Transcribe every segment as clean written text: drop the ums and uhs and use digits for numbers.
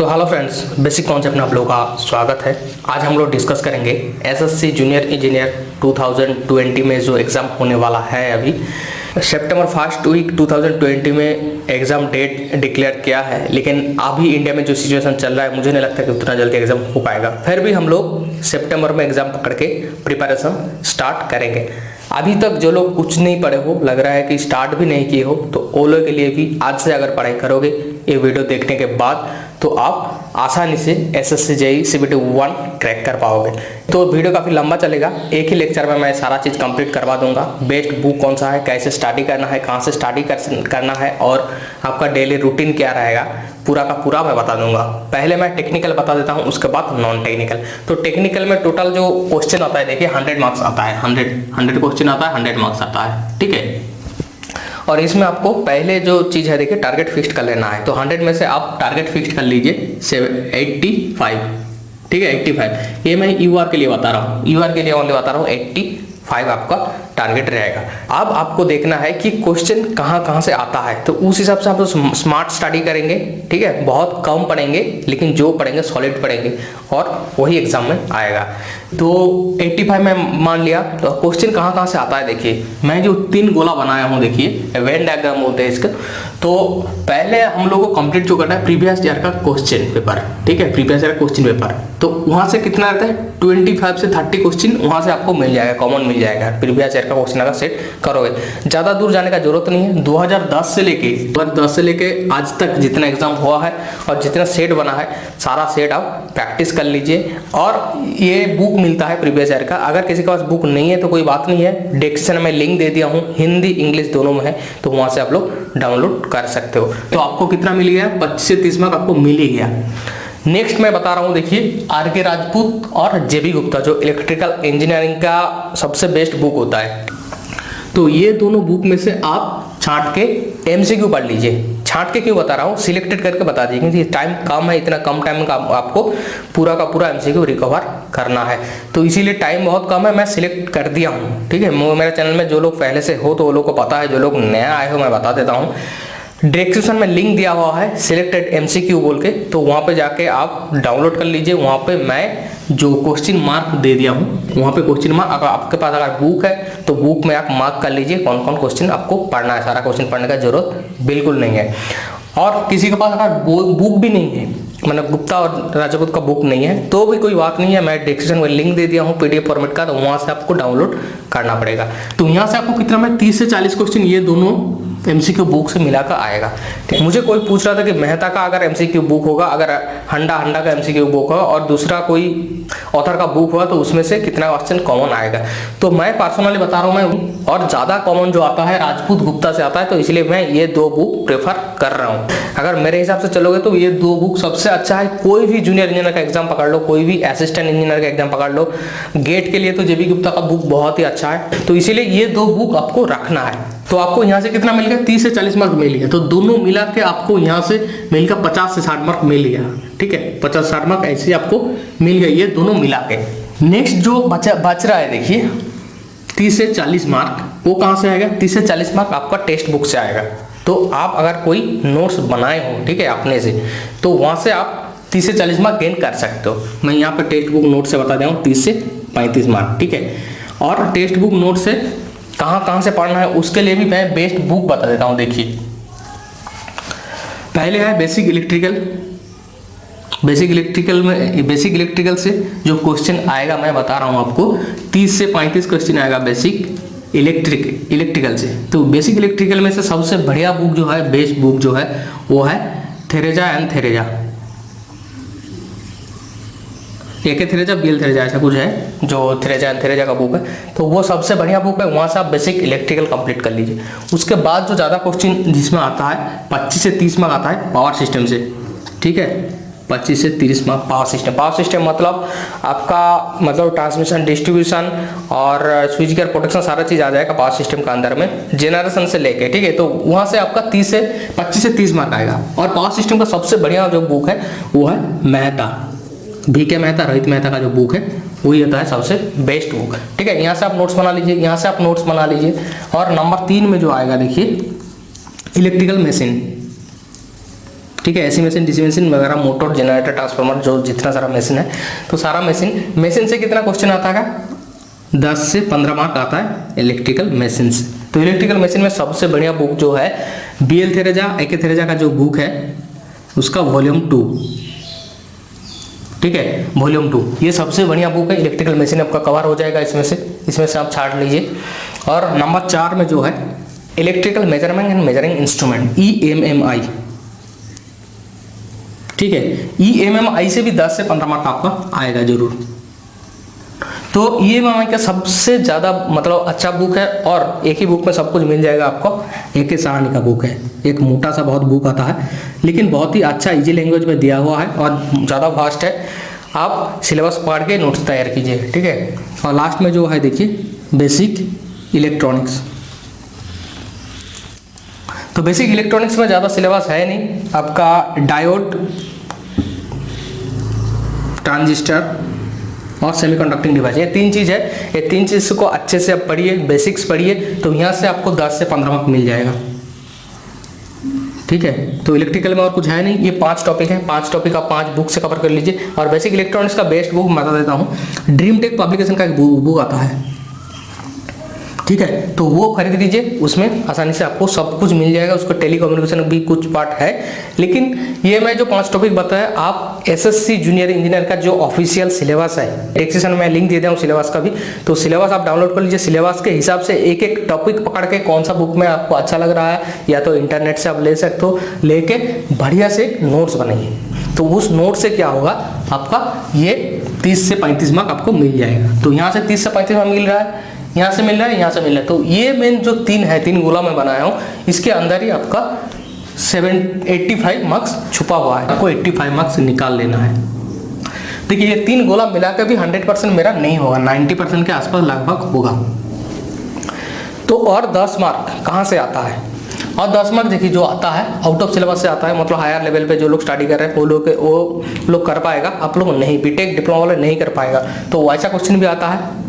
तो hello friends, basic concept में आप लोगों का स्वागत है। आज हम लोग डिस्कस करेंगे एसएससी जूनियर इंजीनियर 2020 में जो एग्ज़ाम होने वाला है। अभी सितंबर फर्स्ट वीक 2020 में एग्ज़ाम डेट डिक्लेयर किया है, लेकिन अभी इंडिया में जो सिचुएशन चल रहा है मुझे नहीं लगता कि उतना जल्दी एग्ज़ाम हो पाएगा। फिर भी हम लोग सितंबर में एग्ज़ाम पकड़ के प्रिपरेशन स्टार्ट करेंगे। अभी तक जो लोग कुछ नहीं पढ़े हो, लग रहा है कि स्टार्ट भी नहीं किए हो, तो वो लोग के लिए भी आज से अगर पढ़ाई करोगे ये वीडियो देखने के बाद तो आप आसानी से एसएससी जेईई सीबीटी 1 क्रैक कर पाओगे। तो वीडियो काफ़ी लंबा चलेगा, एक ही लेक्चर में मैं सारा चीज़ कंप्लीट करवा दूंगा। बेस्ट बुक कौन सा है, कैसे स्टडी करना है, कहाँ से स्टडी करना है और आपका डेली रूटीन क्या रहेगा, पूरा का पूरा मैं बता दूंगा। पहले मैं टेक्निकल बता देता हूँ, उसके बाद नॉन टेक्निकल। तो टेक्निकल में टोटल जो क्वेश्चन आता है, देखिए 100 मार्क्स आता है। 100 क्वेश्चन आता है, 100 मार्क्स आता है, ठीक है। और इसमें आपको पहले जो चीज़ है, देखिए टारगेट फिक्स कर लेना है। तो 100 में से आप टारगेट फिक्स कर लीजिए 85, ठीक है। 85 ये मैं यूआर के लिए बता रहा हूँ, यूआर के लिए ओनली बता रहा हूँ। 85 आपका टारगेट रहेगा। अब आपको देखना है कि क्वेश्चन कहाँ से आता है, तो उस हिसाब से आप तो स्मार्ट स्टडी करेंगे, ठीक है। बहुत कम पढ़ेंगे, लेकिन जो पढ़ेंगे सॉलिड पढ़ेंगे और वही एग्जाम में आएगा। तो 85 में मान लिया, तो क्वेश्चन कहाँ से आता है, देखिए मैं जो 3 गोला बनाया हूँ, देखिए वेन डायग्राम बोलते हैं इसका। तो पहले हम लोगों को कंप्लीट जो करना है प्रीवियस ईयर का क्वेश्चन पेपर, ठीक है। प्रीवियस ईयर क्वेश्चन पेपर, तो वहाँ से कितना रहता है 25 से 30 क्वेश्चन वहाँ से आपको मिल जाएगा, कॉमन मिल जाएगा। प्रीवियस ईयर का क्वेश्चन अगर सेट करोगे, ज़्यादा दूर जाने का जरूरत नहीं है। 2010 से लेके आज तक जितना एग्जाम हुआ है और जितना सेट बना है, सारा सेट आप प्रैक्टिस कर लीजिए। और ये बुक मिलता है प्रीवियस ईयर का। अगर किसी के पास बुक नहीं है तो कोई बात नहीं है, डिस्क्रिप्शन में लिंक दे दिया हूँ, हिंदी इंग्लिश दोनों में है, तो वहाँ से आप लोग डाउनलोड कर सकते हो। तो आपको कितना मिल गया, 25 से 30 मार्क आपको मिल ही गया। नेक्स्ट मैं बता रहा हूँ, देखिए आर.के. राजपूत और जे.बी. गुप्ता, जो इलेक्ट्रिकल इंजीनियरिंग का सबसे बेस्ट बुक होता है। तो ये दोनों बुक में से आप छांट के एमसीक्यू पढ़ लीजिए। छांट के क्यों बता रहा हूँ, सिलेक्टेड करके बता दीजिए, क्योंकि टाइम कम है, इतना कम टाइम का आपको पूरा का पूरा एमसीक्यू रिकवर करना है। तो इसीलिए टाइम बहुत कम है, मैं सिलेक्ट कर दिया हूँ, ठीक है। मेरे चैनल में जो लोग पहले से हो तो वो लोग को पता है, जो लोग नया आए हो मैं बता देता हूँ। डिस्क्रिप्शन में लिंक दिया हुआ है सिलेक्टेड एमसीक्यू बोल के, तो वहाँ पे जाके आप डाउनलोड कर लीजिए। वहाँ पे मैं जो क्वेश्चन मार्क दे दिया हूँ, वहाँ पे क्वेश्चन मार्क, अगर आपके पास अगर बुक है तो बुक में आप मार्क कर लीजिए कौन कौन क्वेश्चन आपको पढ़ना है। सारा क्वेश्चन पढ़ने का जरूरत बिल्कुल नहीं है। और किसी के पास अगर बुक भी नहीं है, मतलब गुप्ता और राजपूत का बुक नहीं है, तो भी कोई बात नहीं है, मैं डिस्क्रिप्शन में लिंक दे दिया हूँ पीडीएफ फॉर्मेट का, तो वहाँ से आपको डाउनलोड करना पड़ेगा। तो यहाँ से आपको कितना में 30 से 40 क्वेश्चन ये दोनों एमसीक्यू बुक से मिलाकर आएगा। मुझे कोई पूछ रहा था कि मेहता का अगर एमसीक्यू बुक होगा, अगर हंडा का एमसीक्यू बुक होगा और दूसरा कोई ऑथर का बुक होगा, तो उसमें से कितना क्वेश्चन कॉमन आएगा। तो मैं पर्सनली बता रहा हूँ, मैं और ज़्यादा कॉमन जो आता है राजपूत गुप्ता से आता है, तो इसलिए मैं ये 2 बुक प्रेफर कर रहा हूँ। अगर मेरे हिसाब से चलोगे तो ये 2 बुक सबसे अच्छा है। कोई भी जूनियर इंजीनियर का एग्जाम पकड़ लो, कोई भी असिस्टेंट इंजीनियर का एग्जाम पकड़ लो, गेट के लिए तो जे.बी. गुप्ता का बुक बहुत ही अच्छा है। तो इसीलिए ये 2 बुक आपको रखना है। तो आपको यहाँ से कितना मिल गया, 30 से 40 मार्क मिल गया। तो दोनों मिला के आपको यहाँ से मिल गया 50 से 60 मार्क मिल गया, ठीक है। 50-60 मार्क ऐसे आपको मिल गए, ये दोनों मिला के। नेक्स्ट जो बच रहा है, देखिए 30 से 40 मार्क, वो कहाँ से आएगा, 30 से 40 मार्क आपका टेक्स्ट बुक से आएगा। तो आप अगर कोई नोट्स बनाए हो, ठीक है, अपने से, तो वहाँ से आप 30 से 40 मार्क गेन कर सकते हो। मैं यहाँ पे टेक्स्ट बुक नोट से बता रहा हूँ 30 से 35 मार्क, ठीक है। और टेक्स्ट बुक नोट से कहाँ से पढ़ना है उसके लिए भी मैं बेस्ट बुक बता देता हूँ। देखिए पहले है बेसिक इलेक्ट्रिकल में, बेसिक इलेक्ट्रिकल से जो क्वेश्चन आएगा मैं बता रहा हूँ आपको, 30 से 35 क्वेश्चन आएगा बेसिक इलेक्ट्रिकल से। तो बेसिक इलेक्ट्रिकल में से सबसे बढ़िया बुक जो है, बेस्ट बुक जो है, वो है Teresa and Teresa, A K. Teresa, BL. Teresa, ऐसा कुछ है जो थेरेजा एंड थेरेजा का बुक है। तो वो सबसे बढ़िया बुक है, वहाँ से आप बेसिक इलेक्ट्रिकल कंप्लीट कर लीजिए। उसके बाद जो ज़्यादा क्वेश्चन जिसमें आता है 25 से 30 मार्क आता है पावर सिस्टम से, ठीक है। 25 से 30 मार्क पावर सिस्टम मतलब आपका मतलब ट्रांसमिशन, डिस्ट्रीब्यूशन और स्विच गियर प्रोटेक्शन, सारा चीज़ आ जाएगा पावर सिस्टम का अंदर में, जनरेशन से लेके, ठीक है। तो वहाँ से आपका 25 से 30 मार्क आएगा। और पावर सिस्टम का सबसे बढ़िया जो बुक है वो है मेहता, V.के. मेहता, रोहित मेहता का जो बुक है वही होता है सबसे बेस्ट बुक, ठीक है। यहाँ से आप नोट्स बना लीजिए, यहाँ से आप नोट्स बना लीजिए। और नंबर 3 में जो आएगा, देखिए इलेक्ट्रिकल मशीन, ठीक है। एसी मशीन, डीसी मशीन वगैरह, मोटर, जनरेटर, ट्रांसफार्मर, जो जितना सारा मशीन है, तो सारा मशीन से कितना क्वेश्चन आता है? 10 से 15 मार्क आता है इलेक्ट्रिकल मशीन से। तो इलेक्ट्रिकल मशीन में सबसे बढ़िया बुक जो है BL थेरेजा, AK थेरेजा का जो बुक है उसका वॉल्यूम 2, ठीक है, वॉल्यूम 2 ये सबसे बढ़िया बुक है। इलेक्ट्रिकल मशीन आपका कवर हो जाएगा इसमें से आप छाट लीजिए। और नंबर 4 में जो है electrical measurement and measuring instrument, EMMI, ठीक है। EMMI से भी 10 से 15 मार्क आपका आएगा जरूर। तो EMMI का सबसे ज़्यादा मतलब अच्छा बुक है और एक ही बुक में सब कुछ मिल जाएगा आपको। AK साहनी का बुक है, एक मोटा सा बहुत बुक आता है, लेकिन बहुत ही अच्छा इजी लैंग्वेज में दिया हुआ है और ज़्यादा फास्ट है। आप सिलेबस पढ़ के नोट्स तैयार कीजिए, ठीक है। और लास्ट में जो है देखिए बेसिक इलेक्ट्रॉनिक्स। तो बेसिक इलेक्ट्रॉनिक्स में ज़्यादा सिलेबस है नहीं आपका। डायोड, ट्रांजिस्टर और सेमीकंडक्टिंग डिवाइस, ये 3 चीज़ है। ये 3 चीज़ को अच्छे से आप पढ़िए, बेसिक्स पढ़िए, तो यहाँ से आपको 10 से 15 मार्क मिल जाएगा, ठीक है। तो इलेक्ट्रिकल में और कुछ है नहीं, ये 5 टॉपिक हैं। 5 टॉपिक आप 5 बुक से कवर कर लीजिए। और बेसिक इलेक्ट्रॉनिक्स का बेस्ट बुक बता देता हूँ, ड्रीम टेक पब्लिकेशन का एक बुक आता है, ठीक है। तो वो खरीद लीजिए, उसमें आसानी से आपको सब कुछ मिल जाएगा। उसको टेलीकम्युनिकेशन भी कुछ पार्ट है, लेकिन ये मैं जो 5 टॉपिक बताया, आप SSC जूनियर इंजीनियर का जो ऑफिशियल सिलेबस है, डिस्क्रिप्शन में लिंक दे दिया हूँ सिलेबस का भी, तो सिलेबस आप डाउनलोड कर लीजिए। सिलेबस के हिसाब से एक एक टॉपिक पकड़ के कौन सा बुक में आपको अच्छा लग रहा है, या तो इंटरनेट से आप ले सकते हो, लेके बढ़िया से नोट्स बनाइए। तो उस नोट से क्या होगा आपका, ये 30 से 35 मार्क आपको मिल जाएगा। तो यहाँ से 30 से 35 मार्क मिल रहा है, यहाँ से मिल रहा है, यहाँ से मिल रहा है। तो ये मेन जो 3 गोला मैं बनाया हूँ, इसके अंदर ही आपका 85 मार्क्स छुपा हुआ है। आपको 85 मार्क्स निकाल लेना है। देखिए ये 3 गोला मिलाकर भी 100% मेरा नहीं होगा, 90% के आसपास लगभग होगा। तो और 10 मार्क कहाँ से आता है? और 10 मार्क देखिए जो आता है आउट ऑफ सिलेबस से आता है, मतलब हायर लेवल पे जो लोग स्टडी कर रहे हैं वो लोग कर पाएगा, आप लोग नहीं, बीटेक डिप्लोमा वाले नहीं कर पाएगा। तो वैसा क्वेश्चन भी आता है,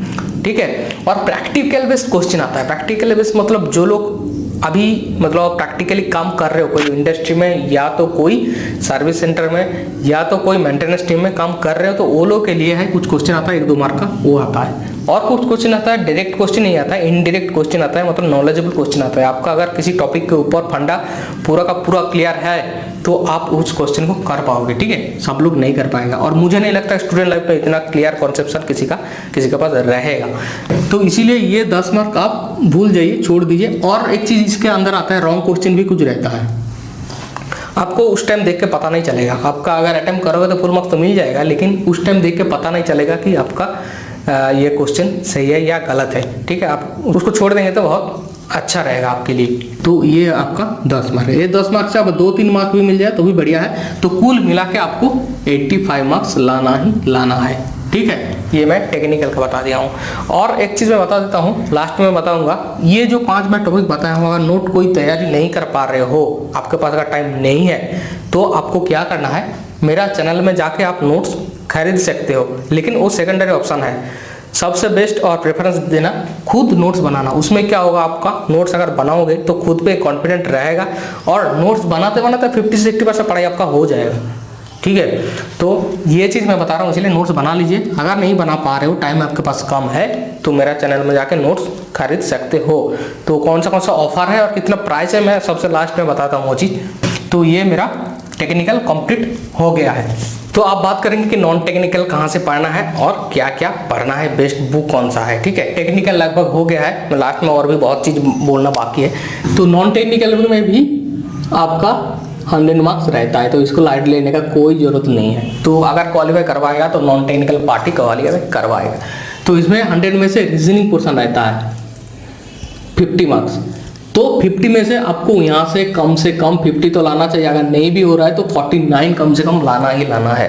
ठीक है। और प्रैक्टिकल बेस्ड क्वेश्चन आता है। प्रैक्टिकल बेस्ड मतलब जो लोग अभी मतलब प्रैक्टिकली काम कर रहे हो, कोई इंडस्ट्री में या तो कोई सर्विस सेंटर में या तो कोई मेंटेनेंस टीम में काम कर रहे हो, तो वो लोग के लिए है कुछ क्वेश्चन आता है 1-2 मार्क का, वो आता है। और कुछ क्वेश्चन आता है डायरेक्ट क्वेश्चन नहीं आता है, इनडायरेक्ट क्वेश्चन आता है, मतलब नॉलेजेबल क्वेश्चन आता है। आपका अगर किसी टॉपिक के ऊपर फंडा पूरा का पूरा क्लियर है तो आप उस क्वेश्चन को कर पाओगे, ठीक है। सब लोग नहीं कर पाएगा, और मुझे नहीं लगता स्टूडेंट लाइफ में इतना क्लियर कॉन्सेप्शन किसी के पास रहेगा। तो इसीलिए ये 10 मार्क आप भूल जाइए, छोड़ दीजिए। और एक चीज इसके अंदर आता है, रॉन्ग क्वेश्चन भी कुछ रहता है, आपको उस टाइम देख के पता नहीं चलेगा। आपका अगर अटेम्प्ट करोगे तो फुल मार्क्स तो मिल जाएगा, लेकिन उस टाइम देख के पता नहीं चलेगा कि आपका ये क्वेश्चन सही है या गलत है, ठीक है। आप उसको छोड़ देंगे तो बहुत अच्छा रहेगा आपके लिए। तो ये आपका 10 मार्क है। ये 10 मार्क से अब 2-3 मार्क भी मिल जाए तो भी बढ़िया है। तो कुल मिला के आपको 85 मार्क्स लाना ही लाना है, ठीक है। ये मैं टेक्निकल का बता दिया हूँ। और एक चीज़ मैं बता देता हूँ, लास्ट में बताऊँगा, ये जो 5 मैं टॉपिक बताया हूँ, अगर नोट कोई तैयारी नहीं कर पा रहे हो, आपके पास अगर टाइम नहीं है, तो आपको क्या करना है, मेरा चैनल में जाके आप नोट्स खरीद सकते हो, लेकिन वो सेकेंडरी ऑप्शन है। सबसे बेस्ट और प्रेफरेंस देना खुद नोट्स बनाना। उसमें क्या होगा, आपका नोट्स अगर बनाओगे तो खुद पे कॉन्फिडेंट रहेगा, और नोट्स बनाते बनाते 50 से 60% पढ़ाई आपका हो जाएगा, ठीक है। तो ये चीज़ मैं बता रहा हूँ, इसलिए नोट्स बना लीजिए। अगर नहीं बना पा रहे हो, टाइम आपके पास कम है, तो मेरा चैनल में जाके नोट्स खरीद सकते हो। तो कौन सा ऑफर है और कितना प्राइस है, मैं सबसे लास्ट में बताता हूँ वो चीज़। तो ये मेरा टेक्निकल कंप्लीट हो गया है। तो आप बात करेंगे कि नॉन टेक्निकल कहाँ से पढ़ना है और क्या क्या पढ़ना है, बेस्ट बुक कौन सा है, ठीक है। टेक्निकल लगभग हो गया है, लास्ट में और भी बहुत चीज़ बोलना बाकी है। तो नॉन टेक्निकल में भी आपका 100 मार्क्स रहता है, तो इसको लाइट लेने का कोई ज़रूरत नहीं है। तो अगर क्वालिफाई करवाएगा तो नॉन टेक्निकल पार्टी क्वालिफाई करवाएगा। तो इसमें 100 में से रीजनिंग पोर्शन रहता है 50 मार्क्स। तो 50 में से आपको यहाँ से कम 50 तो लाना चाहिए। अगर नहीं भी हो रहा है तो 49 कम से कम लाना ही लाना है,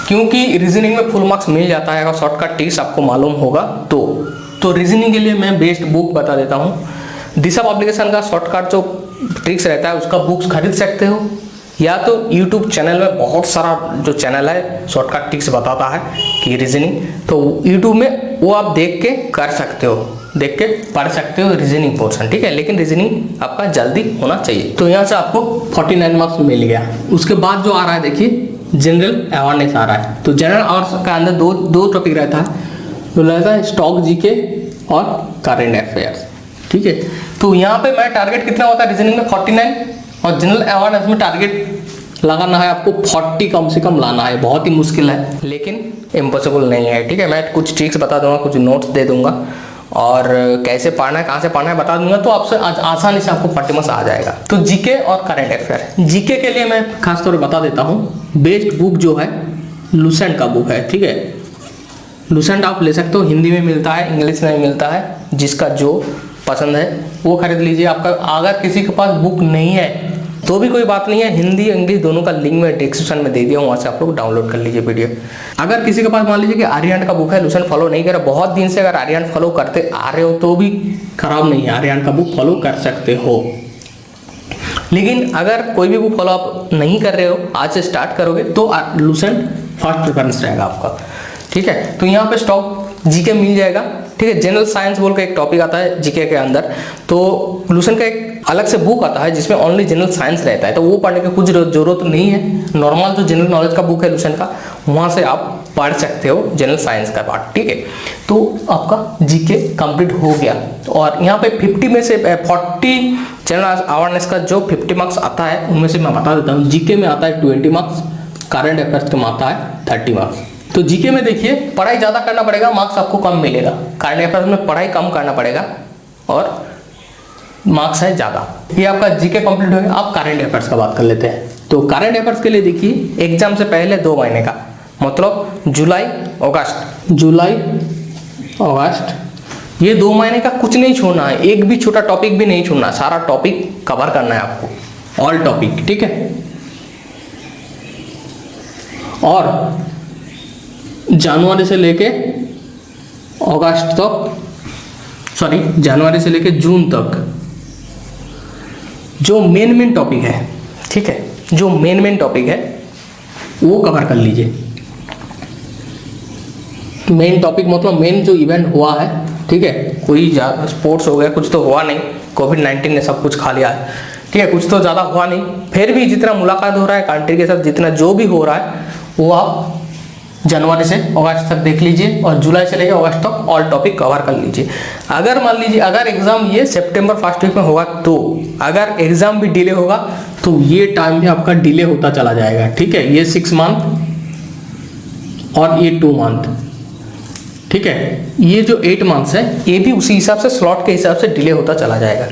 क्योंकि रीजनिंग में फुल मार्क्स मिल जाता है। अगर शॉर्टकट ट्रिक्स आपको मालूम होगा तो रीजनिंग के लिए मैं बेस्ट बुक बता देता हूँ। दिशा पब्लिकेशन का शॉर्टकट जो ट्रिक्स रहता है उसका बुक्स खरीद सकते हो, या तो यूट्यूब चैनल में बहुत सारा जो चैनल है शॉर्टकट ट्रिक्स बताता है कि रीजनिंग, तो यूट्यूब में वो आप देख के कर सकते हो, देख के पढ़ सकते हो रीजनिंग पोर्शन, ठीक है। लेकिन रीजनिंग आपका जल्दी होना चाहिए। तो यहाँ से आपको 49 मार्क्स मिल गया। उसके बाद जो आ रहा है देखिए जनरल अवेयरनेस आ रहा है। तो जनरल अवेयरनेस का अंदर दो टॉपिक रहता है, तो रहता है स्टॉक जीके और करंट अफेयर्स, ठीक है। तो यहाँ पे मेरा टारगेट कितना होता है रीजनिंग में 49 और जनरल अवेयरनेस में टारगेट लगाना है आपको 40 कम से कम लाना है। बहुत ही मुश्किल है लेकिन इम्पॉसिबल नहीं है, ठीक है। मैं कुछ ट्रिक्स बता दूंगा, कुछ नोट्स दे दूंगा और कैसे पढ़ना है, कहाँ से पढ़ना है बता दूंगा, तो आपसे आसानी से आपको 40 मार्क्स आ जाएगा। तो जीके और करंट अफेयर, जीके के लिए मैं खास तौर पर बता देता हूँ, बेस्ट बुक जो है लुसेंट का बुक है, ठीक है। लुसेंट आप ले सकते हो, हिंदी में मिलता है, इंग्लिश में मिलता है, जिसका जो पसंद है वो खरीद लीजिए। आपका अगर किसी के पास बुक नहीं है तो भी कोई बात नहीं है, हिंदी इंग्लिश दोनों का लिंक मैं डिस्क्रिप्शन में दे दिया हूँ, वहाँ से आप लोग डाउनलोड कर लीजिए पीडीएफ। अगर किसी के पास मान लीजिए कि आर्यन का बुक है, लुसेंट फॉलो नहीं कर रहा बहुत दिन से, अगर आर्यन फॉलो करते आ रहे हो तो भी खराब नहीं है, आर्यन का बुक फॉलो कर सकते हो। लेकिन अगर कोई भी बुक फॉलो आप नहीं कर रहे हो, आज से स्टार्ट करोगे तो लुसेंट फर्स्ट प्रेफरेंस रहेगा आपका, ठीक है। तो यहाँ पे स्टॉक जीके मिल जाएगा, ठीक है। जनरल साइंस बोल के एक टॉपिक आता है जीके के अंदर, तो लुसेंट का एक अलग से बुक आता है जिसमें ओनली जनरल साइंस रहता है, तो वो पढ़ने की कुछ जरूरत नहीं है। नॉर्मल जो जनरल नॉलेज का बुक है लुसेंट का, वहाँ से आप पढ़ सकते हो जनरल साइंस का पार्ट, ठीक है। तो आपका जीके कंप्लीट हो गया। और यहाँ पे 50 में से 40 जनरल अवेयरनेस का जो 50 मार्क्स आता है उनमें से मैं बता देता हूँ, जीके में आता है 20 मार्क्स, करंट अफेयर्स में आता है 30 मार्क्स। तो जीके में देखिए पढ़ाई ज़्यादा करना पड़ेगा, मार्क्स आपको कम मिलेगा। करंट अफेयर्स में पढ़ाई कम करना पड़ेगा और मार्क्स है ज़्यादा। ये आपका जीके कंप्लीट हो गया। आप करंट अफेयर्स का बात कर लेते हैं। तो करंट अफेयर्स के लिए देखिए एग्जाम से पहले 2 महीने का, मतलब जुलाई अगस्त, जुलाई अगस्त, ये 2 महीने का कुछ नहीं छोड़ना है, एक भी छोटा टॉपिक भी नहीं छोड़ना, सारा टॉपिक कवर करना है आपको, ऑल टॉपिक, ठीक है। और जनवरी से लेके अगस्त तक, सॉरी जनवरी से लेके जून तक जो मेन टॉपिक है, ठीक है, जो मेन टॉपिक है वो कवर कर लीजिए। मेन टॉपिक मतलब मेन जो इवेंट हुआ है, ठीक है। कोई स्पोर्ट्स हो गया, कुछ तो हुआ नहीं, कोविड-19 ने सब कुछ खा लिया है, ठीक है, कुछ तो ज़्यादा हुआ नहीं। फिर भी जितना मुलाकात हो रहा है कंट्री के साथ, जितना जो भी हो रहा है वो आप जनवरी से अगस्त तक देख लीजिए और जुलाई से लेकर अगस्त तक ऑल टॉपिक कवर कर लीजिए। अगर मान लीजिए अगर एग्जाम ये सितंबर फर्स्ट वीक में होगा, तो अगर एग्जाम भी डिले होगा तो ये टाइम भी आपका डिले होता चला जाएगा, ठीक है। ये 6 मंथ और ये 2 मंथ, ठीक है। ये जो 8 मंथ्स है ये भी उसी हिसाब से स्लॉट के हिसाब से डिले होता चला जाएगा।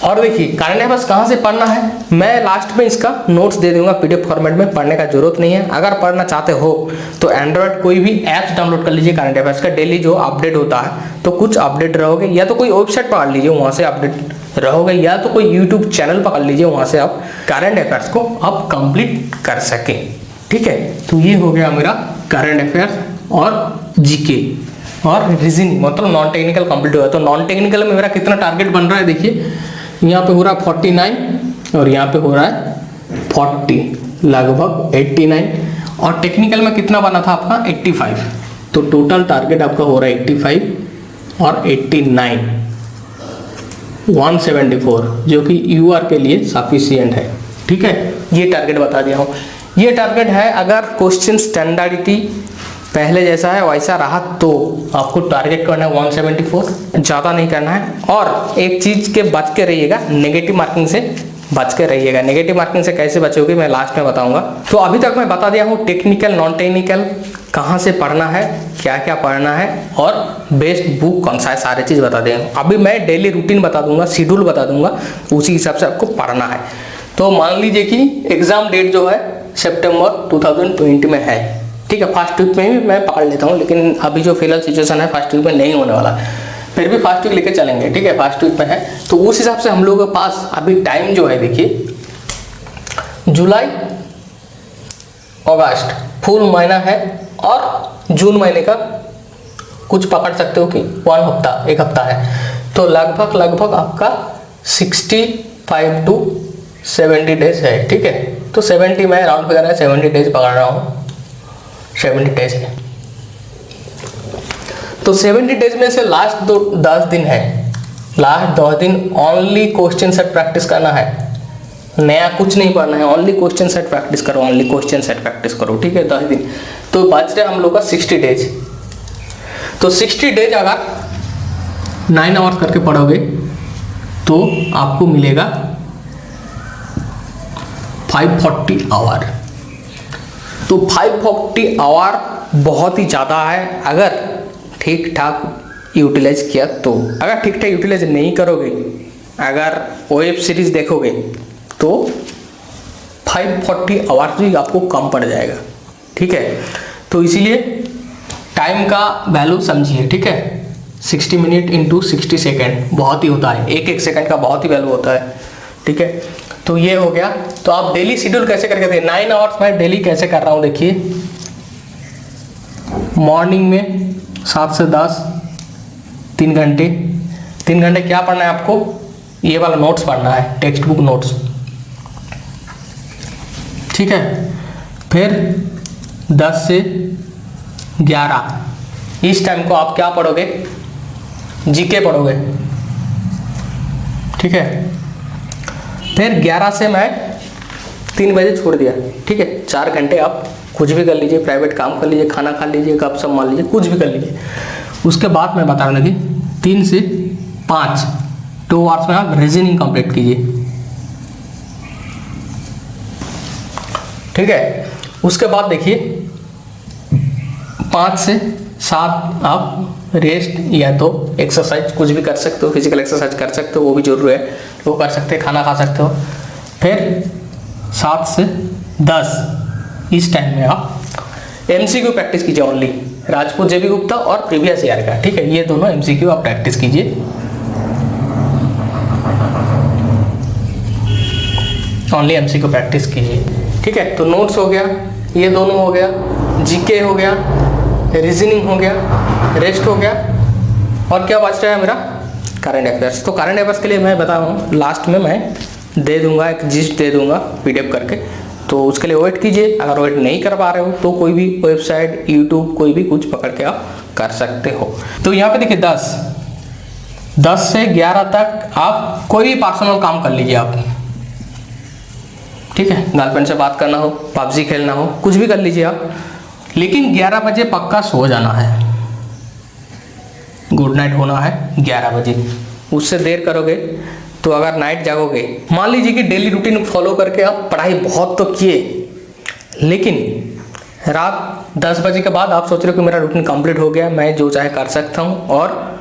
और देखिए करंट अफेयर्स कहाँ से पढ़ना है, मैं लास्ट में इसका नोट्स दे दूंगा पीडीएफ फॉर्मेट में, पढ़ने का जरूरत नहीं है। अगर पढ़ना चाहते हो तो एंड्रॉयड कोई भी ऐप्स डाउनलोड कर लीजिए करंट अफेयर्स का, डेली जो अपडेट होता है, तो कुछ अपडेट रहोगे, या तो कोई वेबसाइट पकड़ लीजिए वहाँ से अपडेट रहोगे, या तो कोई यूट्यूब चैनल पकड़ लीजिए, वहाँ से आप करंट अफेयर्स को आप कंप्लीट कर सकें, ठीक है। तो ये हो गया मेरा करंट अफेयर्स और जीके और रीजनिंग, मतलब नॉन टेक्निकल कंप्लीट हुआ। तो नॉन टेक्निकल में मेरा कितना टारगेट बन रहा है देखिए, यहाँ पे हो रहा है 49 और यहाँ पे हो रहा है 40, लगभग 89। और टेक्निकल में कितना बना था आपका 85, तो टोटल टारगेट आपका हो रहा है 85 और 89, 174, जो कि यूआर के लिए सफिशिएंट है, ठीक है। ये टारगेट बता दिया हूँ। ये टारगेट है, अगर क्वेश्चन स्टैंडर्डिटी पहले जैसा है वैसा रहा तो आपको टारगेट करना है 174, ज़्यादा नहीं करना है। और एक चीज़ के बच के रहिएगा, नेगेटिव मार्किंग से बच के रहिएगा। नेगेटिव मार्किंग से कैसे बचोगे मैं लास्ट में बताऊंगा। तो अभी तक मैं बता दिया हूँ टेक्निकल नॉन टेक्निकल कहाँ से पढ़ना है, क्या क्या पढ़ना है और बेस्ट बुक कौन सा है, सारी चीज़ बता देंगे। अभी मैं डेली रूटीन बता दूंगा, शेड्यूल बता दूंगा, उसी हिसाब से आपको पढ़ना है। तो मान लीजिए कि एग्ज़ाम डेट जो है सितंबर 2020 में है, ठीक है। फर्स्ट वीक में भी मैं पकड़ लेता हूँ, लेकिन अभी जो फिलहाल सिचुएशन है फर्स्ट वीक में नहीं होने वाला, फिर भी फर्स्ट वीक लेके चलेंगे, ठीक है। फर्स्ट वीक में है तो उस हिसाब से हम लोगों के पास अभी टाइम जो है देखिए, जुलाई अगस्त फुल महीना है और जून महीने का कुछ पकड़ सकते हो कि 1 हफ्ता है, तो लगभग आपका 65 to 70 डेज है, ठीक है। तो 70 मैं राउंड फिगर है 70 डेज पकड़ रहा हूँ, 70 डेज है। तो 70 डेज में से लास्ट 10 दिन है, लास्ट 10 दिन ओनली क्वेश्चन सेट प्रैक्टिस करना है, नया कुछ नहीं पढ़ना है, ओनली क्वेश्चन सेट प्रैक्टिस करो, ओनली क्वेश्चन सेट प्रैक्टिस करो, ठीक है। 10 दिन तो बच रहे हम लोग का 60 डेज। तो 60 डेज अगर 9 आवर्स करके पढ़ोगे तो आपको मिलेगा 540 आवर। तो 540 आवर बहुत ही ज़्यादा है अगर ठीक ठाक यूटिलाइज किया तो। अगर ठीक ठाक यूटिलाइज नहीं करोगे, अगर वेब सीरीज देखोगे तो 540 आवर्स भी आपको कम पड़ जाएगा, ठीक है। तो इसीलिए टाइम का वैल्यू समझिए, ठीक है। 60 मिनट इंटू 60 सेकेंड बहुत ही होता है, एक सेकंड का बहुत ही वैल्यू होता है, ठीक है। तो ये हो गया। तो आप डेली शेड्यूल कैसे करके थे, 9 आवर्स मैं डेली कैसे कर रहा हूँ देखिए। मॉर्निंग में 7 से 10 3 घंटे, 3 घंटे क्या पढ़ना है आपको, ये वाला नोट्स पढ़ना है, टेक्स्ट बुक नोट्स, ठीक है। फिर 10 से 11 इस टाइम को आप क्या पढ़ोगे, जीके पढ़ोगे, ठीक है। फिर 11 से मैं 3 बजे छोड़ दिया, ठीक है। 4 घंटे आप कुछ भी कर लीजिए, प्राइवेट काम कर लीजिए, खाना खा लीजिए, गप सप मान लीजिए, कुछ भी कर लीजिए। उसके बाद मैं बता रहा हूँ कि 3 से 5 2 आवर्स में आप रीजनिंग कंप्लीट कीजिए, ठीक है। उसके बाद देखिए 5 से 7 आप रेस्ट या तो एक्सरसाइज कुछ भी कर सकते हो, फिजिकल एक्सरसाइज कर सकते हो, वो भी जरूरी है, वो कर सकते हैं, खाना खा सकते हो। फिर 7 से 10 इस टाइम में आप एमसीक्यू प्रैक्टिस कीजिए, ओनली राजपूत जेबी गुप्ता और प्रीवियस ईयर का, ठीक है। ये दोनों एमसीक्यू आप प्रैक्टिस कीजिए, ओनली एमसीक्यू प्रैक्टिस कीजिए, ठीक है। तो नोट्स हो गया, ये दोनों हो गया, जीके हो गया, रीजनिंग हो गया, रेस्ट हो गया, और क्या बच रहा है मेरा करंट अफेयर्स। तो करंट अफेयर्स के लिए मैं बता रहा हूँ, लास्ट में मैं दे दूंगा, एक जिस्ट दे दूंगा पीडीएफ करके, तो उसके लिए वेट कीजिए। अगर वेट नहीं कर पा रहे हो तो कोई भी वेबसाइट, यूट्यूब, कोई भी कुछ पकड़ के आप कर सकते हो। तो यहाँ पे देखिए 10 से 11 तक आप कोई भी पर्सनल काम कर लीजिए आप, ठीक है। गर्लफ्रेंड से बात करना हो, पबजी खेलना हो, कुछ भी कर लीजिए आप, लेकिन 11 बजे पक्का सो जाना है, गुड नाइट होना है 11 बजे। उससे देर करोगे तो अगर नाइट जागोगे, मान लीजिए कि डेली रूटीन फॉलो करके आप पढ़ाई बहुत तो किए, लेकिन रात 10 बजे के बाद आप सोच रहे हो कि मेरा रूटीन कंप्लीट हो गया, मैं जो चाहे कर सकता हूँ, और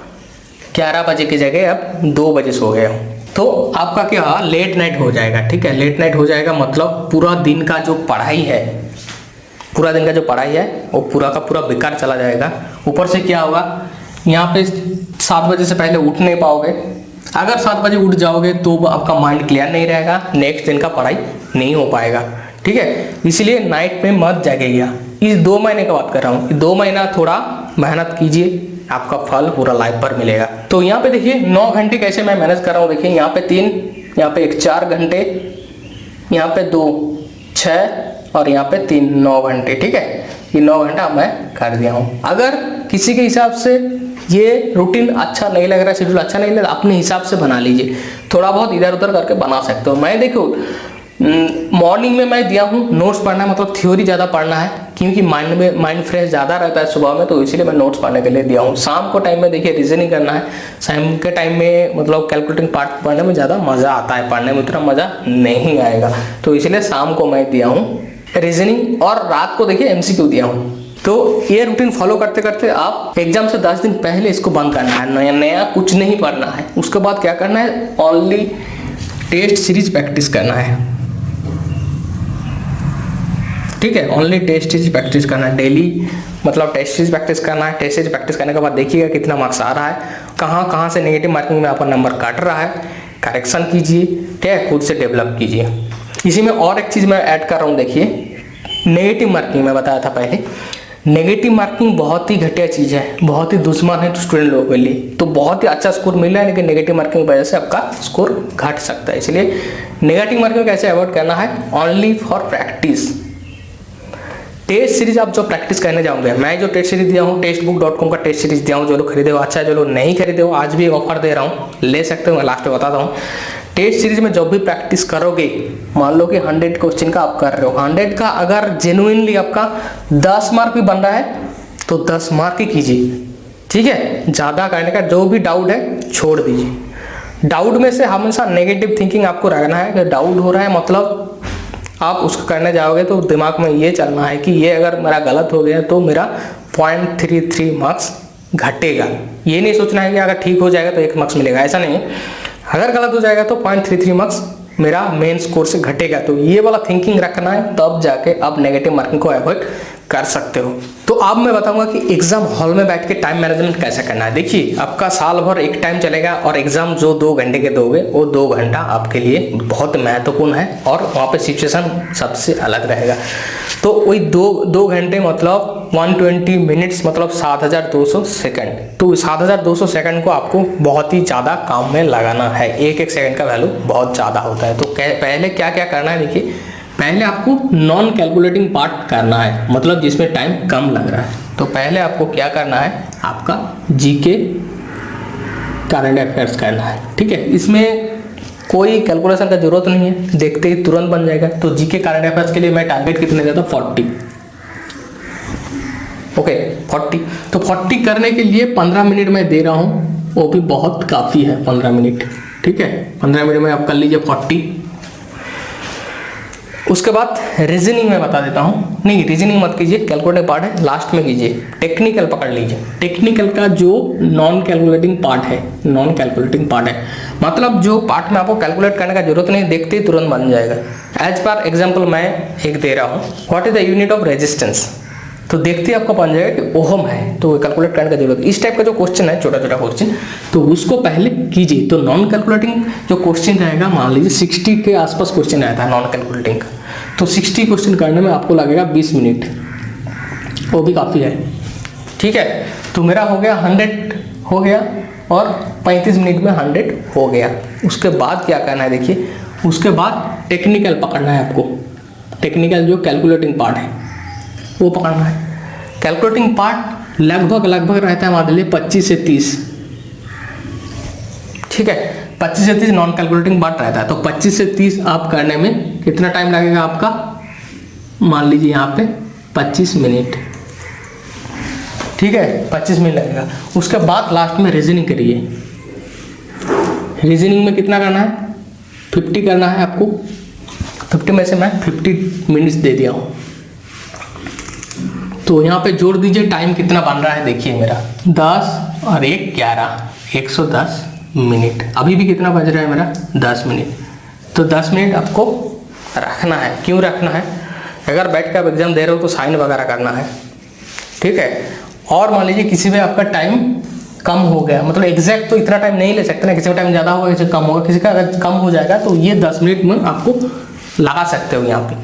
11 बजे की जगह अब 2 बजे सो गया हूँ, तो आपका क्या लेट नाइट हो जाएगा, ठीक है। लेट नाइट हो जाएगा मतलब पूरा दिन का जो पढ़ाई है, पूरा दिन का जो पढ़ाई है वो पूरा का पूरा बेकार चला जाएगा। ऊपर से क्या होगा, यहाँ पे 7 बजे से पहले उठ नहीं पाओगे। अगर 7 बजे उठ जाओगे तो आपका माइंड क्लियर नहीं रहेगा, नेक्स्ट दिन का पढ़ाई नहीं हो पाएगा, ठीक है। इसलिए नाइट में मत जागिएगा। इस 2 महीने की बात कर रहा हूँ, 2 महीना थोड़ा मेहनत कीजिए, आपका फल पूरा लाइफ पर मिलेगा। तो यहाँ पे देखिए 9 घंटे कैसे मैं मैनेज कर रहा हूँ, देखिए यहाँ पे 3, यहाँ पे 1 4 घंटे, यहाँ पे 2 6 और यहाँ पे 3 9 घंटे, ठीक है। ये 9 घंटा मैं कर दिया हूँ। अगर किसी के हिसाब से ये रूटीन अच्छा नहीं लग रहा, शेड्यूल अच्छा नहीं लग रहा, अपने हिसाब से बना लीजिए, थोड़ा बहुत इधर उधर करके बना सकते हो। मैं देखो मॉर्निंग में मैं दिया हूँ नोट्स पढ़ना है, मतलब थ्योरी ज़्यादा पढ़ना है, क्योंकि माइंड फ्रेश ज़्यादा रहता है सुबह में, तो इसीलिए मैं नोट्स पढ़ने के लिए दिया हूँ। शाम को टाइम में देखिए रीजनिंग करना है, शाम के टाइम में मतलब कैलकुलेटिंग पार्ट पढ़ने में ज़्यादा मज़ा आता है, पढ़ने में उतना मज़ा नहीं आएगा, तो इसलिए शाम को मैं दिया हूँ रीजनिंग, और रात को देखिए एमसीक्यू दिया हूँ। तो ये रूटीन फॉलो करते करते आप एग्जाम से 10 दिन पहले इसको बंद करना है, नया कुछ नहीं पढ़ना है। उसके बाद क्या करना है, ओनली टेस्ट सीरीज प्रैक्टिस करना है, ठीक है। ओनली टेस्ट सीरीज प्रैक्टिस करना है डेली, मतलब टेस्ट सीरीज प्रैक्टिस करना है। टेस्ट सीरीज प्रैक्टिस करने के बाद देखिएगा कितना मार्क्स आ रहा है, कहाँ से नेगेटिव मार्किंग में आपका नंबर काट रहा है, करेक्शन कीजिए, ठीक है, खुद से डेवलप कीजिए। इसी में और एक चीज़ मैं ऐड कर रहा हूँ, देखिए नेगेटिव मार्किंग में बताया था पहले, नेगेटिव मार्किंग बहुत ही घटिया चीज़ है, बहुत ही दुश्मन है स्टूडेंट लोगों के लिए। तो बहुत ही अच्छा स्कोर मिल रहा है, लेकिन नेगेटिव मार्किंग की वजह से आपका स्कोर घट सकता है। इसलिए नेगेटिव मार्किंग कैसे अवॉइड करना है, only for practice. Test series आप जो प्रैक्टिस करने जाओगे, मैं जो टेस्ट सीरीज दिया हूँ टेस्टबुक.com का टेस्ट सीरीज दिया हूँ, जो लोग खरीदे हो अच्छा है, जो लोग नहीं खरीदे हो आज भी एक ऑफर दे रहा हूँ, ले सकते हो, मैं लास्ट में बताता हूँ। टेस्ट सीरीज में जब भी प्रैक्टिस करोगे, मान लो कि 100 क्वेश्चन का आप कर रहे हो, 100 का अगर जेन्युइनली आपका 10 मार्क भी बन रहा है तो 10 मार्क ही कीजिए, ठीक है। ज़्यादा करने का, जो भी डाउट है छोड़ दीजिए। डाउट में से हमेशा नेगेटिव थिंकिंग आपको रखना है कि डाउट हो रहा है मतलब आप उसको करने जाओगे तो दिमाग में ये चलना है कि ये अगर मेरा गलत हो गया तो मेरा 0.33 मार्क्स घटेगा। ये नहीं सोचना है कि अगर ठीक हो जाएगा तो 1 मार्क्स मिलेगा, ऐसा नहीं है। अगर गलत हो जाएगा तो 0.33 मार्क्स मेरा मेन स्कोर से घटेगा। तो ये वाला थिंकिंग रखना है, तब जाके आप नेगेटिव मार्किंग को अवॉइड कर सकते हो। तो अब मैं बताऊंगा कि एग्जाम हॉल में बैठ के टाइम मैनेजमेंट कैसे करना है। देखिए, आपका साल भर एक टाइम चलेगा और एग्जाम जो 2 घंटे के दोगे, वो 2 घंटा आपके लिए बहुत महत्वपूर्ण है और वहाँ पे सिचुएशन सबसे अलग रहेगा। तो वही दो घंटे मतलब 120 मिनट्स मतलब 7200 सेकंड। तो 7200 सेकंड को आपको बहुत ही ज़्यादा काम में लगाना है। एक सेकंड का वैल्यू बहुत ज़्यादा होता है। तो पहले क्या क्या करना है, देखिए, पहले आपको नॉन कैलकुलेटिंग पार्ट करना है, मतलब जिसमें टाइम कम लग रहा है। तो पहले आपको क्या करना है, आपका जीके करंट अफेयर्स करना है, ठीक है। इसमें कोई कैलकुलेशन का जरूरत नहीं है, देखते ही तुरंत बन जाएगा। तो जीके करंट अफेयर्स के लिए मैं टारगेट कितने देता हूँ, 40। ओके 40। तो 40 करने के लिए 15 मिनट में दे रहा हूँ, वो भी बहुत काफ़ी है 15 मिनट, ठीक है। 15 मिनट में आप कर लीजिए 40। उसके बाद रीजनिंग में बता देता हूँ, नहीं रीजनिंग मत कीजिए, कैलकुलेटिव पार्ट है लास्ट में कीजिए। टेक्निकल पकड़ लीजिए, टेक्निकल का जो नॉन कैलकुलेटिंग पार्ट है, नॉन कैलकुलेटिंग पार्ट है मतलब जो पार्ट में आपको कैलकुलेट करने का जरूरत नहीं, देखते ही तुरंत बन जाएगा। एज पर एग्जाम्पल मैं एक दे रहा हूँ, what is the unit of resistance. तो देखते ही आपको बन जाएगा कि ओहम है, तो कैलकुलेट करने का जरूरत। इस टाइप का जो क्वेश्चन है, छोटा छोटा क्वेश्चन, तो उसको पहले कीजिए। तो नॉन कैलकुलेटिंग जो क्वेश्चन रहेगा, मान लीजिए 60 के आसपास क्वेश्चन रहता है नॉन कैलकुलेटिंग का, तो 60 क्वेश्चन करने में आपको लगेगा 20 मिनट, वो भी काफ़ी है, ठीक है। तो मेरा हो गया 100 हो गया और 35 मिनट में 100 हो गया। उसके बाद क्या करना है, देखिए, उसके बाद टेक्निकल पकड़ना है आपको। टेक्निकल जो कैलकुलेटिंग पार्ट है वो पकड़ना है। कैलकुलेटिंग पार्ट लगभग रहता है, मान लीजिए 25 से 30, ठीक है। 25 से 30 नॉन कैलकुलेटिंग पार्ट रहता है। तो 25 से 30 आप करने में कितना टाइम लगेगा आपका, मान लीजिए यहाँ पे 25 मिनट, ठीक है, 25 मिनट लगेगा। उसके बाद लास्ट में रीजनिंग करिए। रीजनिंग में कितना करना है, 50 करना है आपको। 50 में से मैं 50 मिनट्स दे दिया हूँ। तो यहाँ पे जोड़ दीजिए टाइम कितना बन रहा है, देखिए मेरा 10 और 1 11, 110 मिनट। अभी भी कितना बज रहा है मेरा, 10 मिनट। तो 10 मिनट आपको रखना है। क्यों रखना है, अगर बैठ के आप एग्जाम दे रहे हो तो साइन वगैरह करना है, ठीक है। और मान लीजिए किसी में आपका टाइम कम हो गया, मतलब एग्जैक्ट तो इतना टाइम नहीं ले सकते ना, किसी का टाइम ज़्यादा होगा, किसी का कम होगा। किसी का अगर कम हो जाएगा तो ये 10 मिनट में आपको लगा सकते हो यहाँ पे,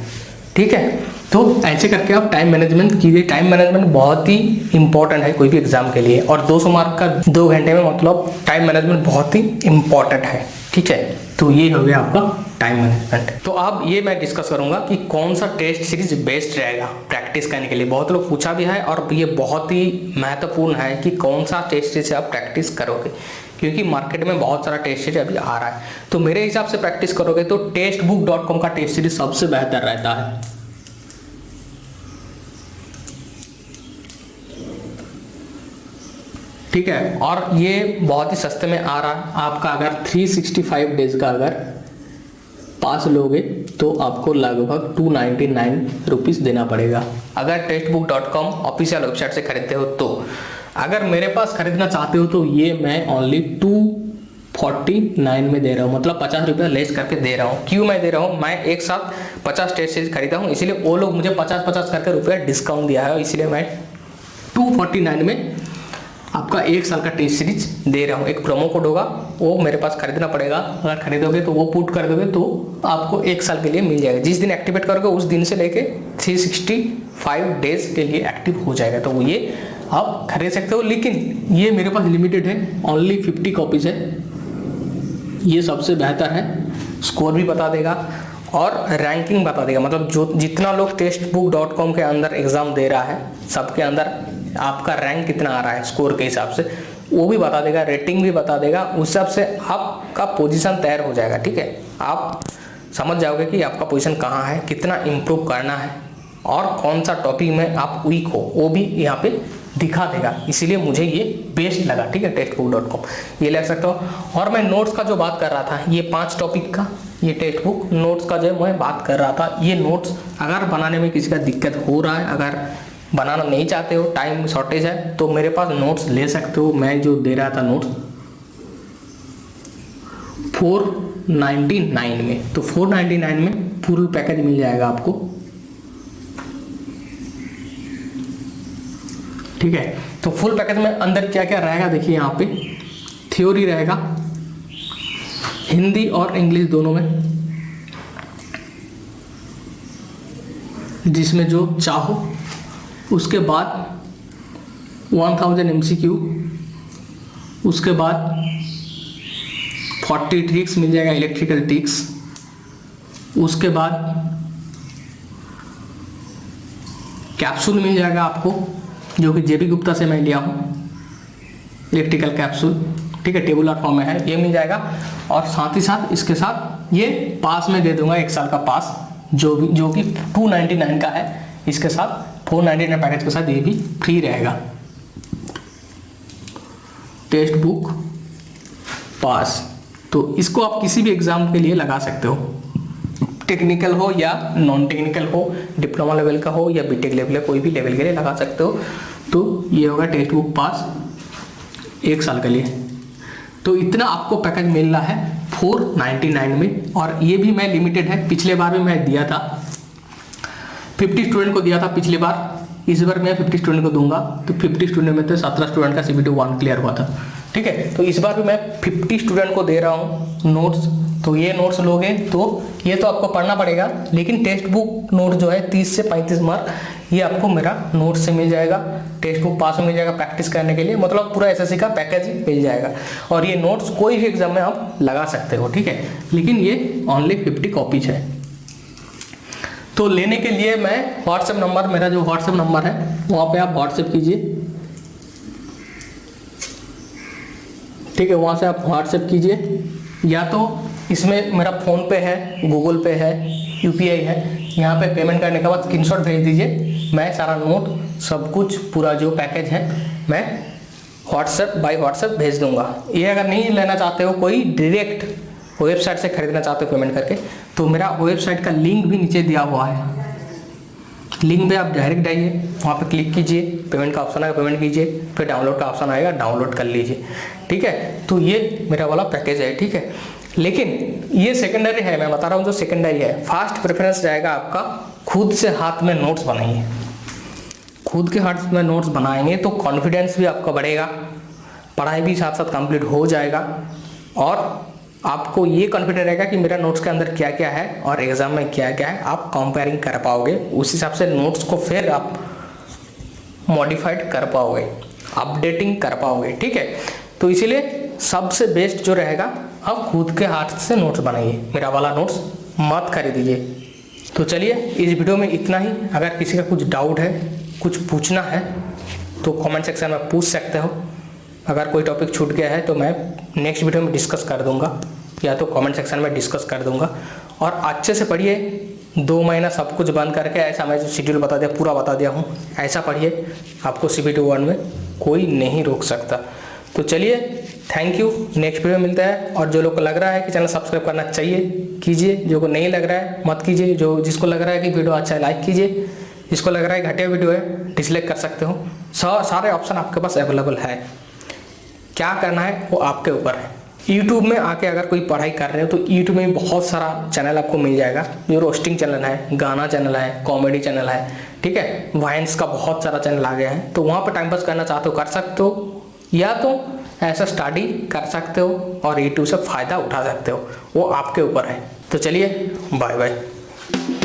ठीक है। तो ऐसे करके आप टाइम मैनेजमेंट कीजिए। टाइम मैनेजमेंट बहुत ही इंपॉर्टेंट है कोई भी एग्जाम के लिए, और 200 मार्क का 2 घंटे में मतलब टाइम मैनेजमेंट बहुत ही इंपॉर्टेंट है, ठीक है। तो ये हो गया आपका टाइम मैनेजमेंट। तो अब ये मैं डिस्कस करूंगा कि कौन सा टेस्ट सीरीज बेस्ट रहेगा प्रैक्टिस करने के लिए। बहुत लोग पूछा भी है और ये बहुत ही महत्वपूर्ण है कि कौन सा टेस्ट सीरीज से आप प्रैक्टिस करोगे, क्योंकि मार्केट में बहुत सारा टेस्ट सीरीज अभी आ रहा है। तो मेरे हिसाब से प्रैक्टिस करोगे तो टेस्टबुक.com का टेस्ट सीरीज सबसे बेहतर रहता है, ठीक है। और ये बहुत ही सस्ते में आ रहा है। आपका अगर 365 डेज का अगर पास लोगे तो आपको लगभग 299 रुपीज़ देना पड़ेगा, अगर टेस्टबुक.com ऑफिशियल वेबसाइट से खरीदते हो तो। अगर मेरे पास खरीदना चाहते हो तो ये मैं ओनली 249 में दे रहा हूँ, मतलब 50 रुपये लेस करके दे रहा हूँ। क्यों मैं दे रहा हूँ, मैं एक साथ 50 टेस्ट सीरीज खरीदा हूँ, इसलिए वो लोग मुझे 50-50 करके रुपया डिस्काउंट दिया है, इसलिए मैं 249 में आपका 1 साल का टेस्ट सीरीज दे रहा हूँ। एक प्रोमो कोड होगा, वो मेरे पास खरीदना पड़ेगा। अगर खरीदोगे तो वो पुट कर दोगे तो आपको 1 साल के लिए मिल जाएगा। जिस दिन एक्टिवेट करोगे उस दिन से लेके 5 डेज के लिए एक्टिव हो जाएगा। तो ये आप खरीद सकते हो, लेकिन ये मेरे पास लिमिटेड है, ओनली 50 कॉपीज है। ये सबसे बेहतर है, स्कोर भी बता देगा और रैंकिंग बता देगा, मतलब जो जितना लोग टेस्टबुक.com के अंदर एग्जाम दे रहा है सबके अंदर आपका रैंक कितना आ रहा है स्कोर के हिसाब से वो भी बता देगा, रेटिंग भी बता देगा। उस हिसाब से आपका पोजीशन तैयार हो जाएगा। ठीक है, आप समझ जाओगे कि आपका पोजीशन कहाँ है, कितना इम्प्रूव करना है और कौन सा टॉपिक में आप वीक हो वो भी यहाँ पे दिखा देगा। इसीलिए मुझे ये बेस्ट लगा। ठीक है, टेस्टबुक.com ये ले सकते हो। और मैं नोट्स का जो बात कर रहा था, ये 5 टॉपिक का ये टेक्स्ट बुक नोट्स का जो मैं बात कर रहा था, ये नोट्स अगर बनाने में किसी का दिक्कत हो रहा है, अगर बनाना नहीं चाहते हो, टाइम शॉर्टेज है, तो मेरे पास नोट्स ले सकते हो। मैं जो दे रहा था नोट्स 499 में, तो 499 में फुल पैकेज मिल जाएगा आपको। ठीक है, तो फुल पैकेज में अंदर क्या क्या रहेगा देखिए, यहाँ पे थ्योरी रहेगा हिंदी और इंग्लिश दोनों में, जिसमें जो चाहो। उसके बाद 1000 MCQ, उसके बाद 40 ट्रिक्स मिल जाएगा, इलेक्ट्रिकल ट्रिक्स। उसके बाद कैप्सूल मिल जाएगा आपको, जो कि JB गुप्ता से मैं लिया हूँ, इलेक्ट्रिकल कैप्सूल। ठीक है, टेबुलर फॉर्म में है, ये मिल जाएगा। और साथ ही साथ इसके साथ ये पास में दे दूंगा 1 साल का पास, जो कि 299 का है। इसके साथ 499 पैकेज के साथ ये भी फ्री रहेगा, टेक्स्ट बुक पास। तो इसको आप किसी भी एग्जाम के लिए लगा सकते हो, टेक्निकल हो या नॉन टेक्निकल हो, डिप्लोमा लेवल का हो या बीटेक लेवल, कोई भी लेवल के लिए लगा सकते हो। तो ये होगा टेक्स्ट बुक पास 1 साल के लिए। तो इतना आपको पैकेज मिल रहा है 499 में, और ये भी मैं लिमिटेड है। पिछले बार भी मैं दिया था, 50 स्टूडेंट को दिया था पिछली बार, इस बार मैं 50 स्टूडेंट को दूंगा। तो 50 स्टूडेंट में तो 17 स्टूडेंट का CBT 1 क्लियर हुआ था। ठीक है, तो इस बार भी मैं 50 स्टूडेंट को दे रहा हूँ नोट्स। तो ये नोट्स लोगे तो ये तो आपको पढ़ना पड़ेगा, लेकिन टेक्स्ट बुक नोट जो है 30 से 35 मार्क ये आपको मेरा नोट्स से मिल जाएगा, टेक्स्ट बुक पास में मिल जाएगा प्रैक्टिस करने के लिए, मतलब पूरा SSC का पैकेज मिल जाएगा। और ये नोट्स कोई भी एग्जाम में आप लगा सकते हो। ठीक है, लेकिन ये ओनली 50 कॉपीज है। तो लेने के लिए मैं व्हाट्सएप नंबर, मेरा जो व्हाट्सएप नंबर है वहाँ पे आप व्हाट्सएप कीजिए। ठीक है, वहाँ से आप व्हाट्सएप कीजिए, या तो इसमें मेरा फ़ोन पे है, गूगल पे है, UPI है, यहाँ पे पेमेंट करने के बाद स्क्रीनशॉट भेज दीजिए। मैं सारा नोट सब कुछ पूरा जो पैकेज है मैं बाय व्हाट्सएप भेज दूंगा। ये अगर नहीं लेना चाहते हो, कोई डायरेक्ट वेबसाइट से खरीदना चाहते हो पेमेंट करके, तो मेरा वेबसाइट का लिंक भी नीचे दिया हुआ है। लिंक पे आप डायरेक्ट जाइए, वहाँ पे क्लिक कीजिए, पेमेंट का ऑप्शन आएगा, पेमेंट कीजिए, फिर डाउनलोड का ऑप्शन आएगा, डाउनलोड कर लीजिए। ठीक है, तो ये मेरा वाला पैकेज है। ठीक है, लेकिन ये सेकेंडरी है, मैं बता रहा हूँ जो सेकेंडरी है। फर्स्ट प्रेफरेंस रहेगा आपका खुद से हाथ में नोट्स बनाइए। खुद के हाथ में नोट्स बनाएंगे तो कॉन्फिडेंस भी आपका बढ़ेगा, पढ़ाई भी साथ साथ कंप्लीट हो जाएगा, और आपको ये कॉन्फिडेंस रहेगा कि मेरा नोट्स के अंदर क्या क्या है और एग्जाम में क्या क्या है, आप कंपेयरिंग कर पाओगे। उस हिसाब से नोट्स को फिर आप मॉडिफाइड कर पाओगे, अपडेटिंग कर पाओगे। ठीक है, तो इसीलिए सबसे बेस्ट जो रहेगा, आप खुद के हाथ से नोट्स बनाइए, मेरा वाला नोट्स मत खरीदिए। तो चलिए इस वीडियो में इतना ही। अगर किसी का कुछ डाउट है, कुछ पूछना है, तो कमेंट सेक्शन में पूछ सकते हो। अगर कोई टॉपिक छूट गया है तो मैं नेक्स्ट वीडियो में डिस्कस कर दूंगा, या तो कमेंट सेक्शन में डिस्कस कर दूंगा। और अच्छे से पढ़िए, 2 महीना सब कुछ बंद करके, ऐसा मैं जो शेड्यूल बता दिया पूरा बता दिया हूँ, ऐसा पढ़िए, आपको CBT 1 में कोई नहीं रोक सकता। तो चलिए, थैंक यू, नेक्स्ट वीडियो मिलता है। और जो लोग को लग रहा है कि चैनल सब्सक्राइब करना चाहिए कीजिए, जो को नहीं लग रहा है मत कीजिए, जो जिसको लग रहा है कि वीडियो अच्छा है लाइक कीजिए, जिसको लग रहा है घटिया वीडियो है डिसलाइक कर सकते हो। सारे ऑप्शन आपके पास अवेलेबल है, क्या करना है वो आपके ऊपर है। यूट्यूब में आके अगर कोई पढ़ाई कर रहे हो तो यूट्यूब में बहुत सारा चैनल आपको मिल जाएगा, जो रोस्टिंग चैनल है, गाना चैनल है, कॉमेडी चैनल है। ठीक है, वाइन्स का बहुत सारा चैनल आ गया है, तो वहाँ पर टाइम पास करना चाहते हो कर सकते हो, या तो ऐसा स्टडी कर सकते हो और यूट्यूब से फ़ायदा उठा सकते हो, वो आपके ऊपर है। तो चलिए, बाय बाय।